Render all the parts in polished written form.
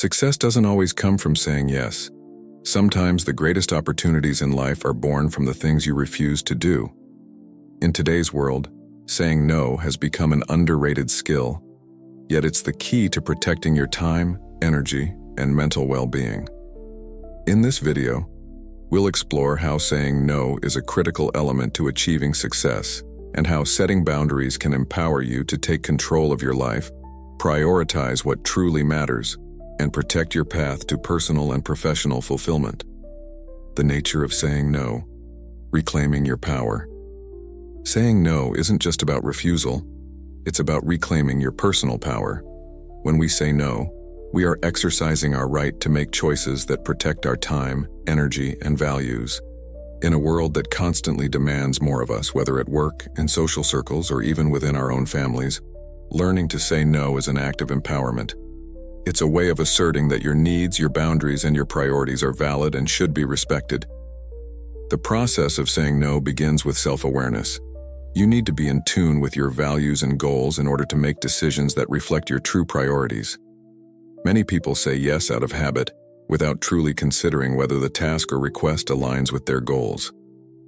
Success doesn't always come from saying yes. Sometimes the greatest opportunities in life are born from the things you refuse to do. In today's world, saying no has become an underrated skill, yet it's the key to protecting your time, energy, and mental well-being. In this video, we'll explore how saying no is a critical element to achieving success and how setting boundaries can empower you to take control of your life, prioritize what truly matters, and protect your path to personal and professional fulfillment. The nature of saying no, reclaiming your power. Saying no isn't just about refusal, it's about reclaiming your personal power. When we say no, we are exercising our right to make choices that protect our time, energy, and values. In a world that constantly demands more of us, whether at work, in social circles, or even within our own families, learning to say no is an act of empowerment. It's a way of asserting that your needs, your boundaries, and your priorities are valid and should be respected. The process of saying no begins with self-awareness. You need to be in tune with your values and goals in order to make decisions that reflect your true priorities. Many people say yes out of habit, without truly considering whether the task or request aligns with their goals.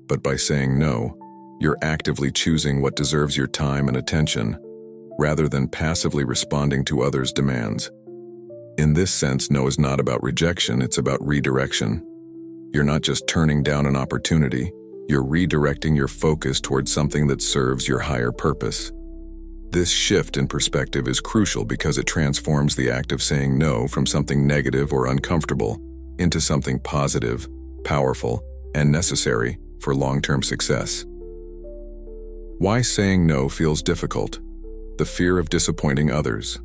But by saying no, you're actively choosing what deserves your time and attention, rather than passively responding to others' demands. In this sense, no is not about rejection, it's about redirection. You're not just turning down an opportunity, you're redirecting your focus towards something that serves your higher purpose. This shift in perspective is crucial because it transforms the act of saying no from something negative or uncomfortable into something positive, powerful, and necessary for long-term success. Why saying no feels difficult? The fear of disappointing others.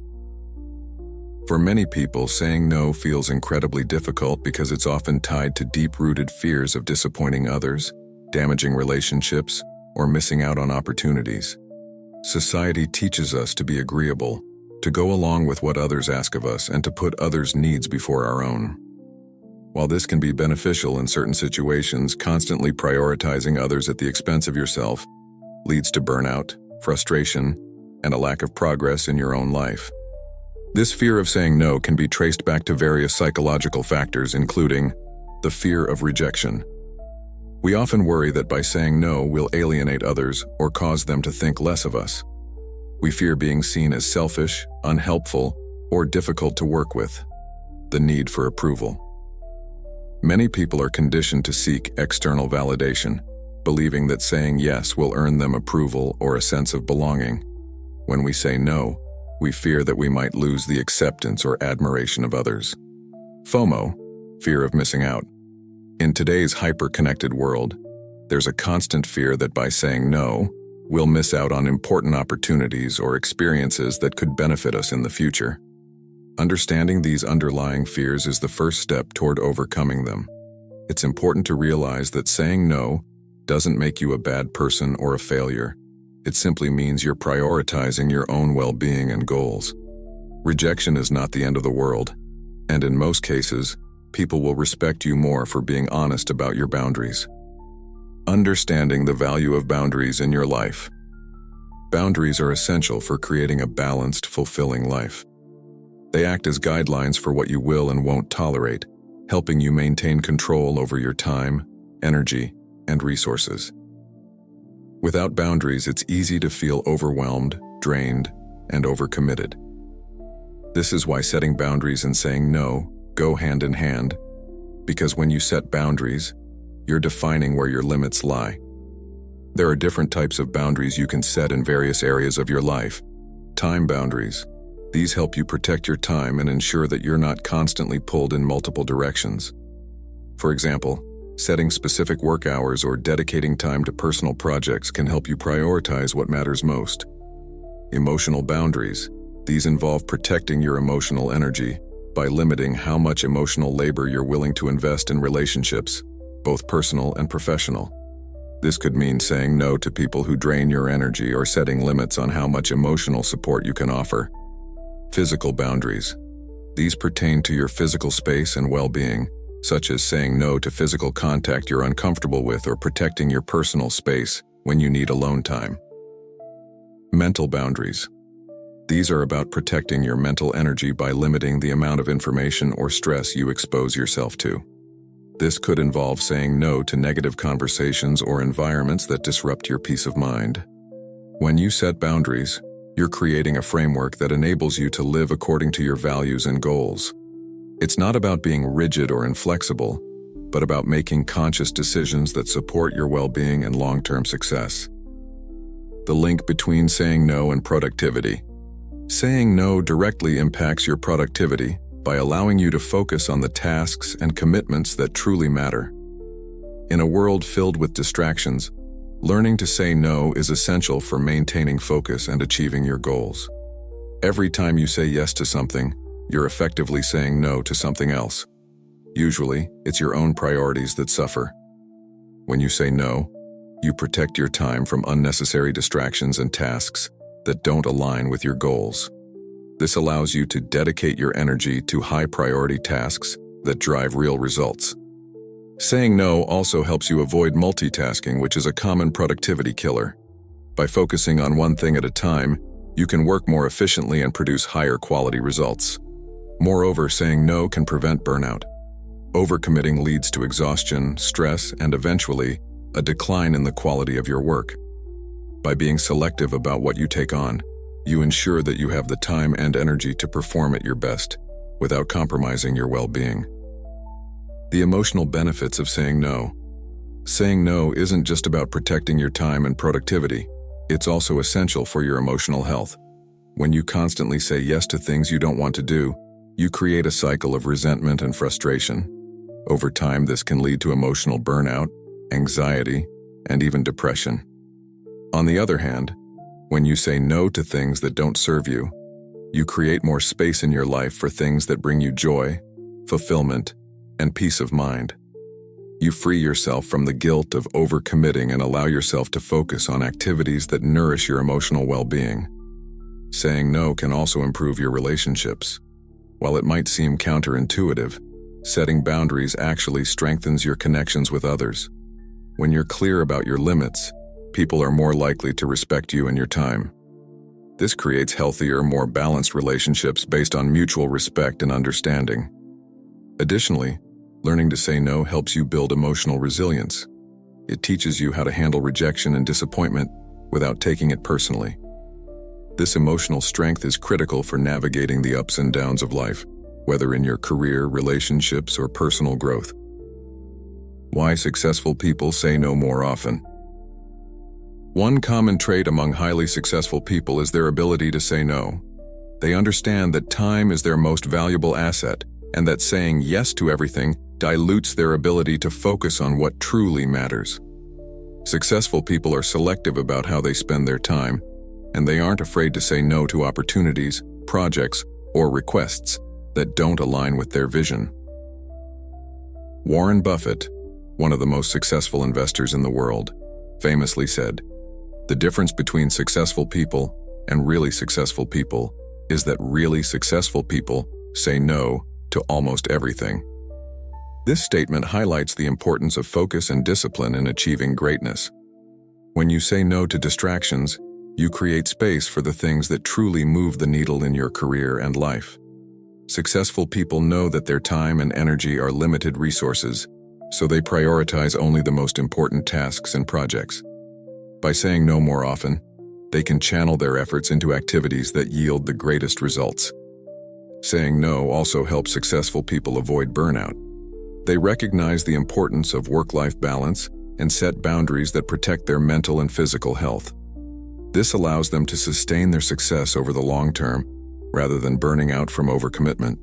For many people, saying no feels incredibly difficult because it's often tied to deep-rooted fears of disappointing others, damaging relationships, or missing out on opportunities. Society teaches us to be agreeable, to go along with what others ask of us, and to put others' needs before our own. While this can be beneficial in certain situations, constantly prioritizing others at the expense of yourself leads to burnout, frustration, and a lack of progress in your own life. This fear of saying no can be traced back to various psychological factors, including the fear of rejection. We often worry that by saying no, we'll alienate others or cause them to think less of us. We fear being seen as selfish, unhelpful, or difficult to work with. The need for approval. Many people are conditioned to seek external validation, believing that saying yes will earn them approval or a sense of belonging. When we say no, we fear that we might lose the acceptance or admiration of others. FOMO, fear of missing out. In today's hyper-connected world, there's a constant fear that by saying no, we'll miss out on important opportunities or experiences that could benefit us in the future. Understanding these underlying fears is the first step toward overcoming them. It's important to realize that saying no doesn't make you a bad person or a failure. It simply means you're prioritizing your own well-being and goals. Rejection is not the end of the world, and in most cases, people will respect you more for being honest about your boundaries. Understanding the value of boundaries in your life. Boundaries are essential for creating a balanced, fulfilling life. They act as guidelines for what you will and won't tolerate, helping you maintain control over your time, energy, and resources. Without boundaries, it's easy to feel overwhelmed, drained, and overcommitted. This is why setting boundaries and saying no go hand in hand, because when you set boundaries, you're defining where your limits lie. There are different types of boundaries you can set in various areas of your life. Time boundaries. These help you protect your time and ensure that you're not constantly pulled in multiple directions. For example, setting specific work hours or dedicating time to personal projects can help you prioritize what matters most. Emotional boundaries. These involve protecting your emotional energy by limiting how much emotional labor you're willing to invest in relationships, both personal and professional. This could mean saying no to people who drain your energy or setting limits on how much emotional support you can offer. Physical boundaries. These pertain to your physical space and well-being, such as saying no to physical contact you're uncomfortable with or protecting your personal space when you need alone time. Mental boundaries. These are about protecting your mental energy by limiting the amount of information or stress you expose yourself to. This could involve saying no to negative conversations or environments that disrupt your peace of mind. When you set boundaries, you're creating a framework that enables you to live according to your values and goals. It's not about being rigid or inflexible, but about making conscious decisions that support your well-being and long-term success. The link between saying no and productivity. Saying no directly impacts your productivity by allowing you to focus on the tasks and commitments that truly matter. In a world filled with distractions, learning to say no is essential for maintaining focus and achieving your goals. Every time you say yes to something, you're effectively saying no to something else. Usually, it's your own priorities that suffer. When you say no, you protect your time from unnecessary distractions and tasks that don't align with your goals. This allows you to dedicate your energy to high-priority tasks that drive real results. Saying no also helps you avoid multitasking, which is a common productivity killer. By focusing on one thing at a time, you can work more efficiently and produce higher quality results. Moreover, saying no can prevent burnout. Overcommitting leads to exhaustion, stress, and eventually, a decline in the quality of your work. By being selective about what you take on, you ensure that you have the time and energy to perform at your best without compromising your well-being. The emotional benefits of saying no. Saying no isn't just about protecting your time and productivity, it's also essential for your emotional health. When you constantly say yes to things you don't want to do, you create a cycle of resentment and frustration. Over time, this can lead to emotional burnout, anxiety, and even depression. On the other hand, when you say no to things that don't serve you, you create more space in your life for things that bring you joy, fulfillment, and peace of mind. You free yourself from the guilt of overcommitting and allow yourself to focus on activities that nourish your emotional well-being. Saying no can also improve your relationships. While it might seem counterintuitive, setting boundaries actually strengthens your connections with others. When you're clear about your limits, people are more likely to respect you and your time. This creates healthier, more balanced relationships based on mutual respect and understanding. Additionally, learning to say no helps you build emotional resilience. It teaches you how to handle rejection and disappointment without taking it personally. This emotional strength is critical for navigating the ups and downs of life, whether in your career, relationships, or personal growth. Why successful people say no more often. One common trait among highly successful people is their ability to say no. They understand that time is their most valuable asset, and that saying yes to everything dilutes their ability to focus on what truly matters. Successful people are selective about how they spend their time, and they aren't afraid to say no to opportunities, projects, or requests that don't align with their vision. Warren Buffett, one of the most successful investors in the world, famously said, "The difference between successful people and really successful people is that really successful people say no to almost everything." This statement highlights the importance of focus and discipline in achieving greatness. When you say no to distractions, you create space for the things that truly move the needle in your career and life. Successful people know that their time and energy are limited resources, so they prioritize only the most important tasks and projects. By saying no more often, they can channel their efforts into activities that yield the greatest results. Saying no also helps successful people avoid burnout. They recognize the importance of work-life balance and set boundaries that protect their mental and physical health. This allows them to sustain their success over the long term, rather than burning out from overcommitment.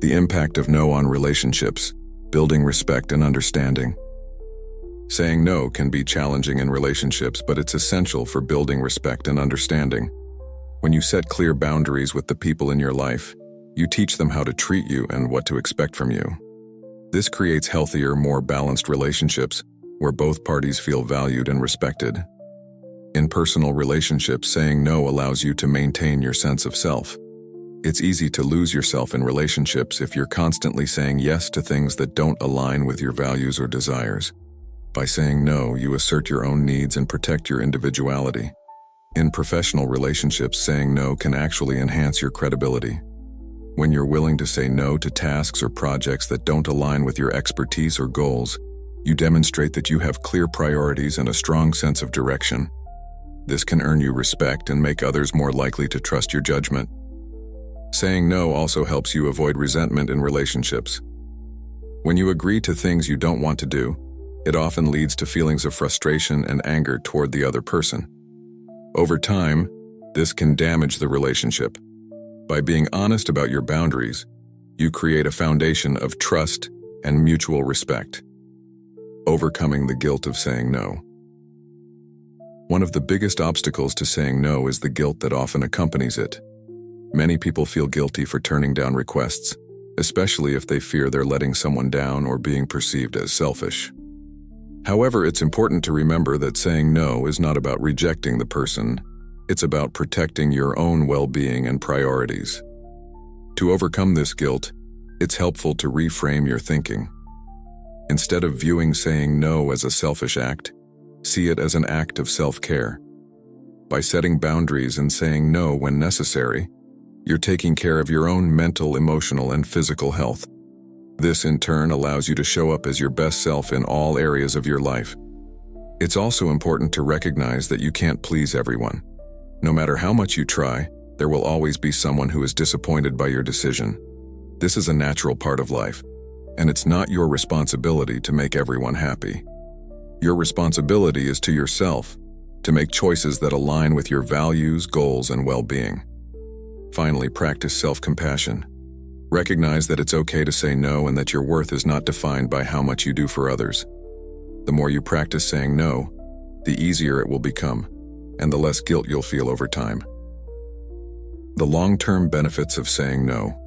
The impact of no on relationships, building respect and understanding. Saying no can be challenging in relationships, but it's essential for building respect and understanding. When you set clear boundaries with the people in your life, you teach them how to treat you and what to expect from you. This creates healthier, more balanced relationships where both parties feel valued and respected. In personal relationships, saying no allows you to maintain your sense of self. It's easy to lose yourself in relationships if you're constantly saying yes to things that don't align with your values or desires. By saying no, you assert your own needs and protect your individuality. In professional relationships, saying no can actually enhance your credibility. When you're willing to say no to tasks or projects that don't align with your expertise or goals, you demonstrate that you have clear priorities and a strong sense of direction. This can earn you respect and make others more likely to trust your judgment. Saying no also helps you avoid resentment in relationships. When you agree to things you don't want to do, it often leads to feelings of frustration and anger toward the other person. Over time, this can damage the relationship. By being honest about your boundaries, you create a foundation of trust and mutual respect. Overcoming the guilt of saying no. One of the biggest obstacles to saying no is the guilt that often accompanies it. Many people feel guilty for turning down requests, especially if they fear they're letting someone down or being perceived as selfish. However, it's important to remember that saying no is not about rejecting the person. It's about protecting your own well-being and priorities. To overcome this guilt, it's helpful to reframe your thinking. Instead of viewing saying no as a selfish act, see it as an act of self-care. By setting boundaries and saying no when necessary, you're taking care of your own mental, emotional, and physical health. This, in turn, allows you to show up as your best self in all areas of your life. It's also important to recognize that you can't please everyone. No matter how much you try, there will always be someone who is disappointed by your decision. This is a natural part of life, and it's not your responsibility to make everyone happy. Your responsibility is to yourself, to make choices that align with your values, goals, and well-being. Finally, practice self-compassion. Recognize that it's okay to say no and that your worth is not defined by how much you do for others. The more you practice saying no, the easier it will become, and the less guilt you'll feel over time. The long-term benefits of saying no.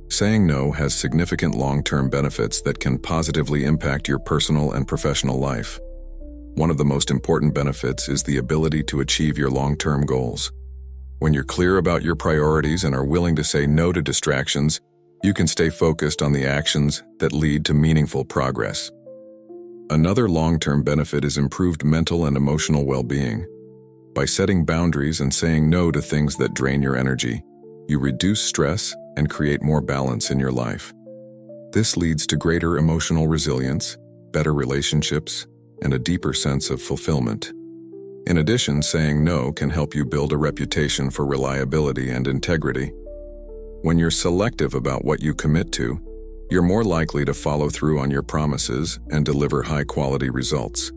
Saying no has significant long-term benefits that can positively impact your personal and professional life. One of the most important benefits is the ability to achieve your long-term goals. When you're clear about your priorities and are willing to say no to distractions, you can stay focused on the actions that lead to meaningful progress. Another long-term benefit is improved mental and emotional well-being. By setting boundaries and saying no to things that drain your energy, you reduce stress and create more balance in your life. This leads to greater emotional resilience, better relationships, and a deeper sense of fulfillment. In addition, saying no can help you build a reputation for reliability and integrity. When you're selective about what you commit to, you're more likely to follow through on your promises and deliver high-quality results.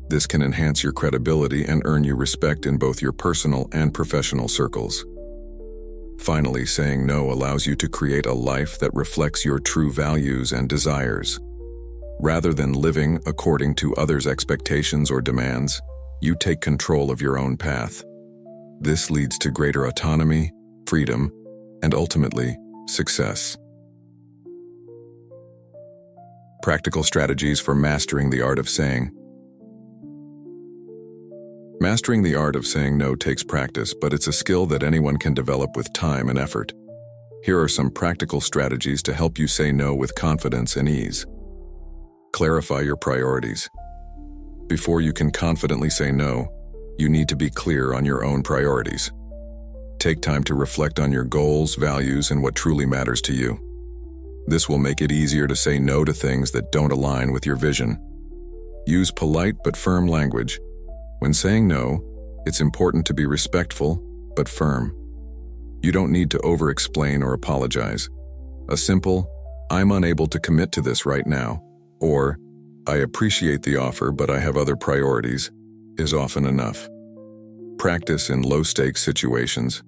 This can enhance your credibility and earn you respect in both your personal and professional circles. Finally, saying no allows you to create a life that reflects your true values and desires. Rather than living according to others' expectations or demands, you take control of your own path. This leads to greater autonomy, freedom, and ultimately, success. Practical strategies for mastering the art of saying. Mastering the art of saying no takes practice, but it's a skill that anyone can develop with time and effort. Here are some practical strategies to help you say no with confidence and ease. Clarify your priorities. Before you can confidently say no, you need to be clear on your own priorities. Take time to reflect on your goals, values, and what truly matters to you. This will make it easier to say no to things that don't align with your vision. Use polite but firm language. When saying no, it's important to be respectful but firm. You don't need to over-explain or apologize. A simple, "I'm unable to commit to this right now," or "I appreciate the offer, but I have other priorities," is often enough. Practice in low-stakes situations.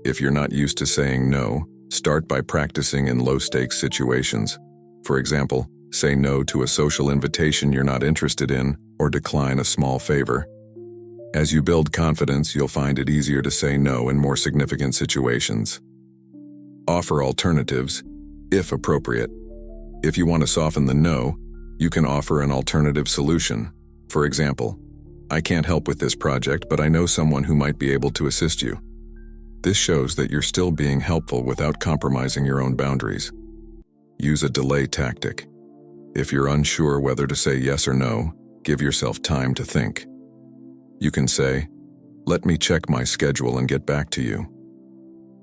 If you're not used to saying no, start by practicing in low-stakes situations. For example, say no to a social invitation you're not interested in, or decline a small favor. As you build confidence, you'll find it easier to say no in more significant situations. Offer alternatives, if appropriate. If you want to soften the no, you can offer an alternative solution. For example, "I can't help with this project, but I know someone who might be able to assist you." This shows that you're still being helpful without compromising your own boundaries. Use a delay tactic. If you're unsure whether to say yes or no, give yourself time to think. You can say, "Let me check my schedule and get back to you."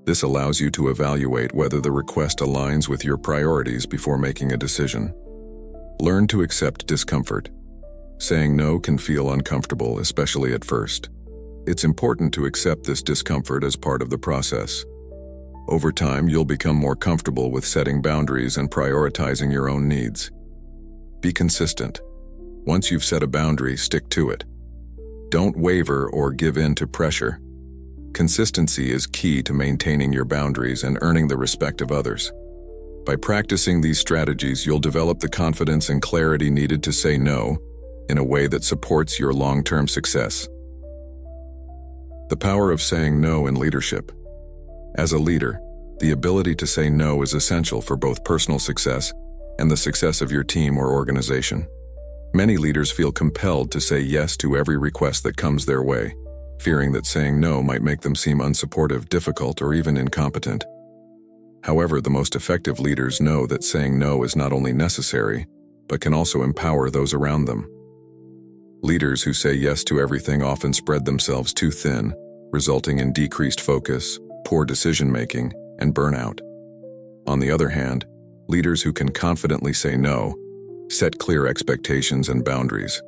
This allows you to evaluate whether the request aligns with your priorities before making a decision. Learn to accept discomfort. Saying no can feel uncomfortable, especially at first. It's important to accept this discomfort as part of the process. Over time, you'll become more comfortable with setting boundaries and prioritizing your own needs. Be consistent. Once you've set a boundary, stick to it. Don't waver or give in to pressure. Consistency is key to maintaining your boundaries and earning the respect of others. By practicing these strategies, you'll develop the confidence and clarity needed to say no in a way that supports your long-term success. The power of saying no in leadership. As a leader, the ability to say no is essential for both personal success and the success of your team or organization. Many leaders feel compelled to say yes to every request that comes their way, fearing that saying no might make them seem unsupportive, difficult, or even incompetent. However, the most effective leaders know that saying no is not only necessary, but can also empower those around them. Leaders who say yes to everything often spread themselves too thin, resulting in decreased focus, poor decision-making, and burnout. On the other hand, leaders who can confidently say no set clear expectations and boundaries.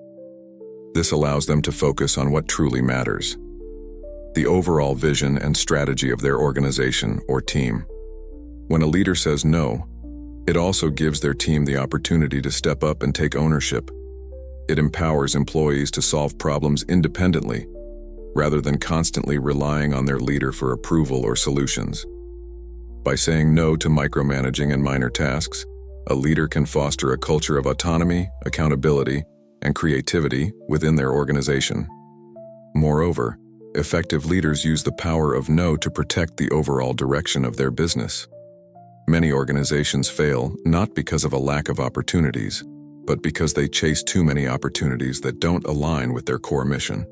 This allows them to focus on what truly matters: the overall vision and strategy of their organization or team. When a leader says no, it also gives their team the opportunity to step up and take ownership. It empowers employees to solve problems independently, rather than constantly relying on their leader for approval or solutions. By saying no to micromanaging and minor tasks, a leader can foster a culture of autonomy, accountability, and creativity within their organization. Moreover, effective leaders use the power of no to protect the overall direction of their business. Many organizations fail not because of a lack of opportunities, but because they chase too many opportunities that don't align with their core mission.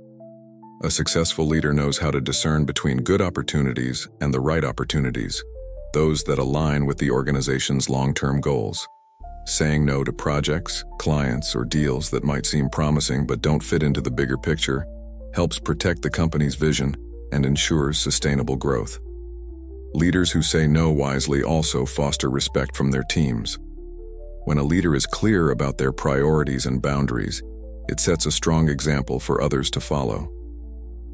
A successful leader knows how to discern between good opportunities and the right opportunities, those that align with the organization's long-term goals. Saying no to projects, clients, or deals that might seem promising but don't fit into the bigger picture helps protect the company's vision and ensures sustainable growth. Leaders who say no wisely also foster respect from their teams. When a leader is clear about their priorities and boundaries, it sets a strong example for others to follow.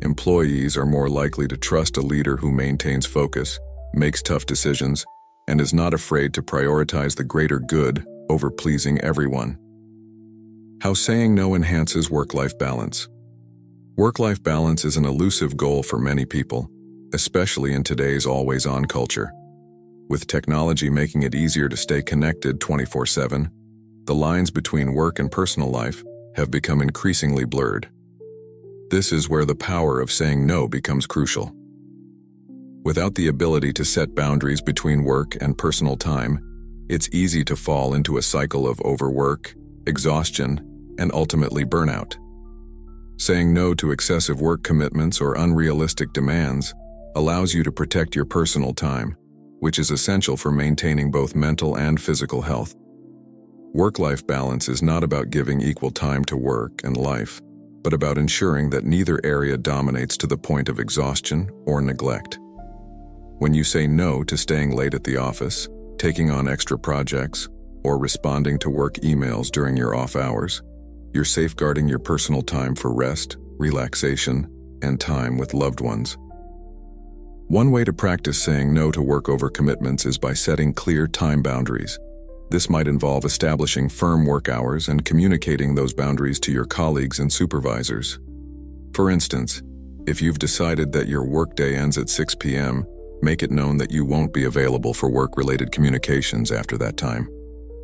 Employees are more likely to trust a leader who maintains focus, makes tough decisions, and is not afraid to prioritize the greater good over pleasing everyone. How saying no enhances work-life balance. Work-life balance is an elusive goal for many people, especially in today's always-on culture. With technology making it easier to stay connected 24/7, the lines between work and personal life have become increasingly blurred. This is where the power of saying no becomes crucial. Without the ability to set boundaries between work and personal time, it's easy to fall into a cycle of overwork, exhaustion, and ultimately burnout. Saying no to excessive work commitments or unrealistic demands allows you to protect your personal time, which is essential for maintaining both mental and physical health. Work-life balance is not about giving equal time to work and life, but about ensuring that neither area dominates to the point of exhaustion or neglect. When you say no to staying late at the office, taking on extra projects, or responding to work emails during your off hours, you're safeguarding your personal time for rest, relaxation, and time with loved ones. One way to practice saying no to work over commitments is by setting clear time boundaries. This might involve establishing firm work hours and communicating those boundaries to your colleagues and supervisors. For instance, if you've decided that your workday ends at 6 p.m., make it known that you won't be available for work-related communications after that time.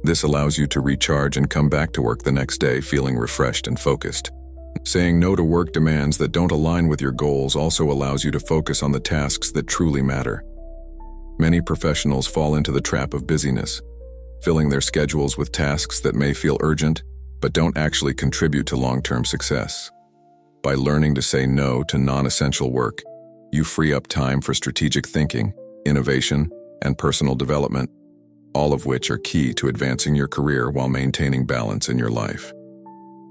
This allows you to recharge and come back to work the next day feeling refreshed and focused. Saying no to work demands that don't align with your goals also allows you to focus on the tasks that truly matter. Many professionals fall into the trap of busyness, filling their schedules with tasks that may feel urgent but don't actually contribute to long-term success. By learning to say no to non-essential work, you free up time for strategic thinking, innovation, and personal development, all of which are key to advancing your career while maintaining balance in your life.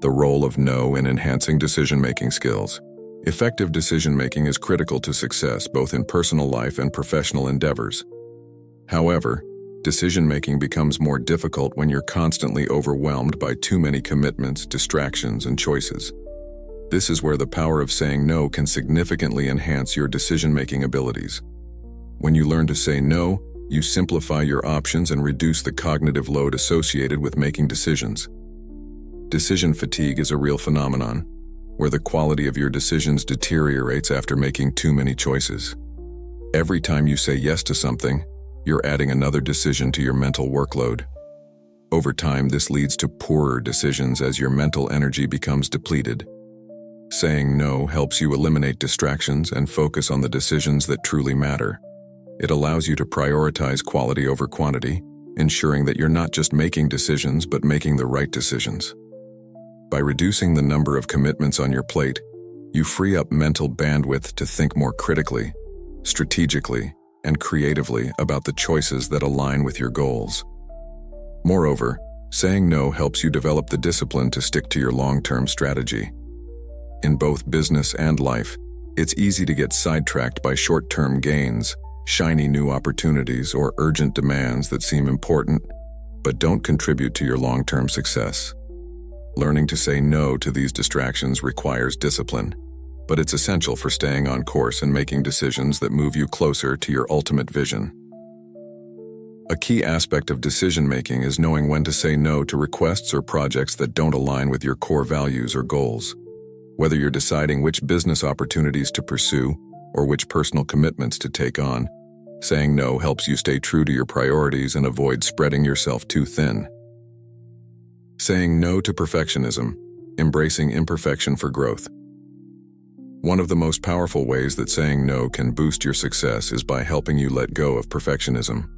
The role of no in enhancing decision-making skills. Effective decision-making is critical to success both in personal life and professional endeavors. However, decision-making becomes more difficult when you're constantly overwhelmed by too many commitments, distractions, and choices. This is where the power of saying no can significantly enhance your decision-making abilities. When you learn to say no, you simplify your options and reduce the cognitive load associated with making decisions. Decision fatigue is a real phenomenon, where the quality of your decisions deteriorates after making too many choices. Every time you say yes to something, you're adding another decision to your mental workload. Over time, this leads to poorer decisions as your mental energy becomes depleted. Saying no helps you eliminate distractions and focus on the decisions that truly matter. It allows you to prioritize quality over quantity, ensuring that you're not just making decisions but making the right decisions. By reducing the number of commitments on your plate, you free up mental bandwidth to think more critically, strategically, and creatively about the choices that align with your goals. Moreover, saying no helps you develop the discipline to stick to your long-term strategy. In both business and life, it's easy to get sidetracked by short-term gains, shiny new opportunities, or urgent demands that seem important but don't contribute to your long-term success. Learning to say no to these distractions requires discipline, but it's essential for staying on course and making decisions that move you closer to your ultimate vision. A key aspect of decision-making is knowing when to say no to requests or projects that don't align with your core values or goals. Whether you're deciding which business opportunities to pursue or which personal commitments to take on, saying no helps you stay true to your priorities and avoid spreading yourself too thin. Saying no to perfectionism, embracing imperfection for growth. One of the most powerful ways that saying no can boost your success is by helping you let go of perfectionism.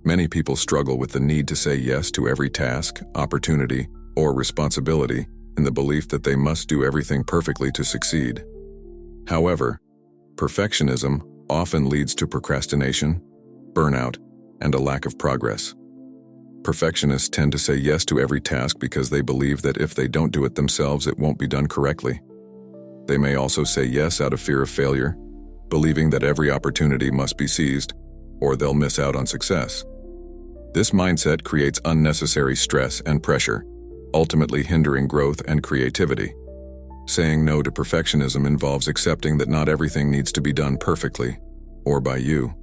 Many people struggle with the need to say yes to every task, opportunity, or responsibility in the belief that they must do everything perfectly to succeed. However, perfectionism often leads to procrastination, burnout, and a lack of progress. Perfectionists tend to say yes to every task because they believe that if they don't do it themselves, it won't be done correctly. They may also say yes out of fear of failure, believing that every opportunity must be seized, or they'll miss out on success. This mindset creates unnecessary stress and pressure, ultimately hindering growth and creativity. Saying no to perfectionism involves accepting that not everything needs to be done perfectly, or by you.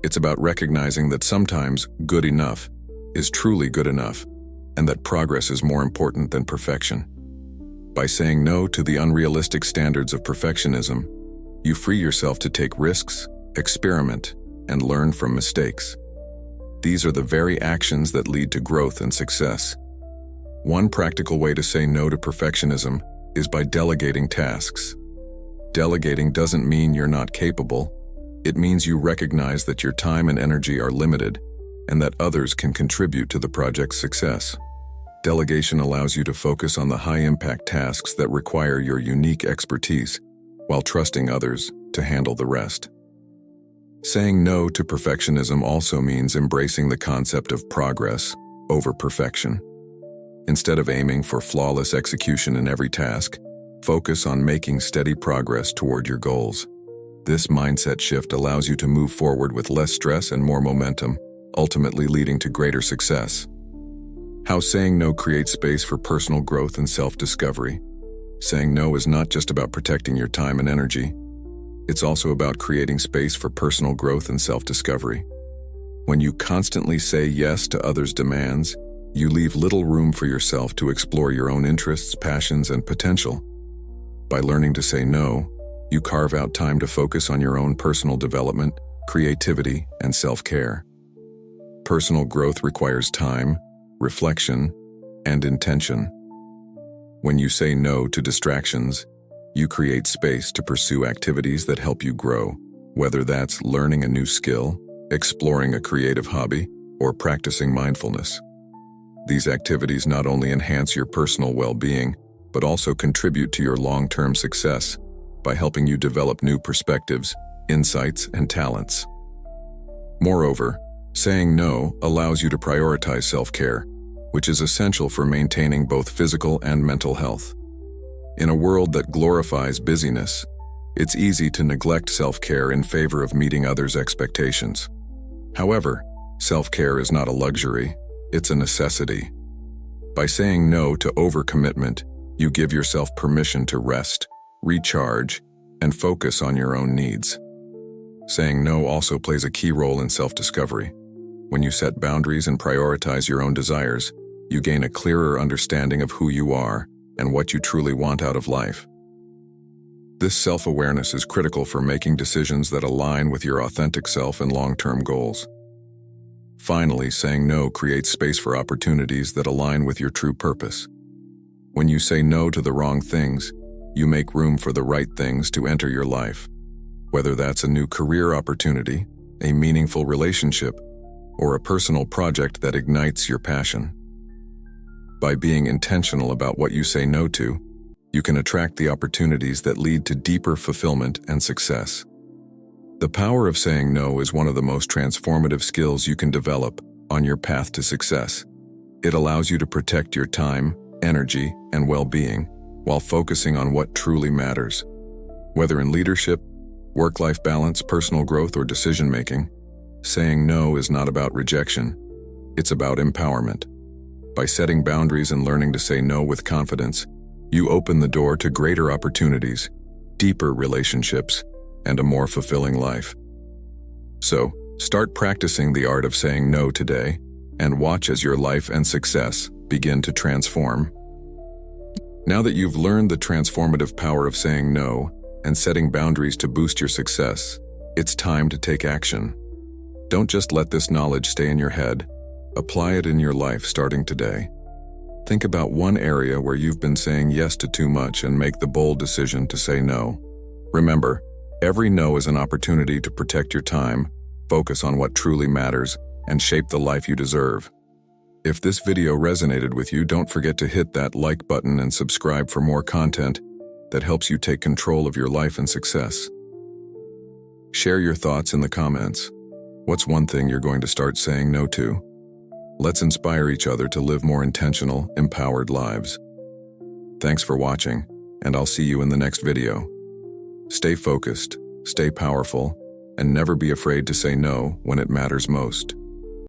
It's about recognizing that sometimes good enough is truly good enough, and that progress is more important than perfection. By saying no to the unrealistic standards of perfectionism, you free yourself to take risks, experiment, and learn from mistakes. These are the very actions that lead to growth and success. One practical way to say no to perfectionism is by delegating tasks. Delegating doesn't mean you're not capable. It means you recognize that your time and energy are limited and that others can contribute to the project's success. Delegation allows you to focus on the high-impact tasks that require your unique expertise, while trusting others to handle the rest. Saying no to perfectionism also means embracing the concept of progress over perfection. Instead of aiming for flawless execution in every task, focus on making steady progress toward your goals. This mindset shift allows you to move forward with less stress and more momentum, ultimately leading to greater success. How saying no creates space for personal growth and self-discovery. Saying no is not just about protecting your time and energy. It's also about creating space for personal growth and self-discovery. When you constantly say yes to others' demands, you leave little room for yourself to explore your own interests, passions, and potential. By learning to say no, you carve out time to focus on your own personal development, creativity, and self-care. Personal growth requires time, reflection, and intention. When you say no to distractions, you create space to pursue activities that help you grow, whether that's learning a new skill, exploring a creative hobby, or practicing mindfulness. These activities not only enhance your personal well-being, but also contribute to your long-term success by helping you develop new perspectives, insights, and talents. Moreover, saying no allows you to prioritize self-care, which is essential for maintaining both physical and mental health. In a world that glorifies busyness, it's easy to neglect self-care in favor of meeting others' expectations. However, self-care is not a luxury, it's a necessity. By saying no to overcommitment, you give yourself permission to rest, recharge, and focus on your own needs. Saying no also plays a key role in self-discovery. When you set boundaries and prioritize your own desires, you gain a clearer understanding of who you are and what you truly want out of life. This self-awareness is critical for making decisions that align with your authentic self and long-term goals. Finally, saying no creates space for opportunities that align with your true purpose. When you say no to the wrong things, you make room for the right things to enter your life. Whether that's a new career opportunity, a meaningful relationship, or a personal project that ignites your passion. By being intentional about what you say no to, you can attract the opportunities that lead to deeper fulfillment and success. The power of saying no is one of the most transformative skills you can develop on your path to success. It allows you to protect your time, energy, and well-being while focusing on what truly matters. Whether in leadership, work-life balance, personal growth, or decision-making, saying no is not about rejection, it's about empowerment. By setting boundaries and learning to say no with confidence, you open the door to greater opportunities, deeper relationships, and a more fulfilling life. So, start practicing the art of saying no today, and watch as your life and success begin to transform. Now that you've learned the transformative power of saying no and setting boundaries to boost your success, it's time to take action. Don't just let this knowledge stay in your head. Apply it in your life starting today. Think about one area where you've been saying yes to too much and make the bold decision to say no. Remember, every no is an opportunity to protect your time, focus on what truly matters, and shape the life you deserve. If this video resonated with you, don't forget to hit that like button and subscribe for more content that helps you take control of your life and success. Share your thoughts in the comments. What's one thing you're going to start saying no to? Let's inspire each other to live more intentional, empowered lives. Thanks for watching, and I'll see you in the next video. Stay focused, stay powerful, and never be afraid to say no when it matters most.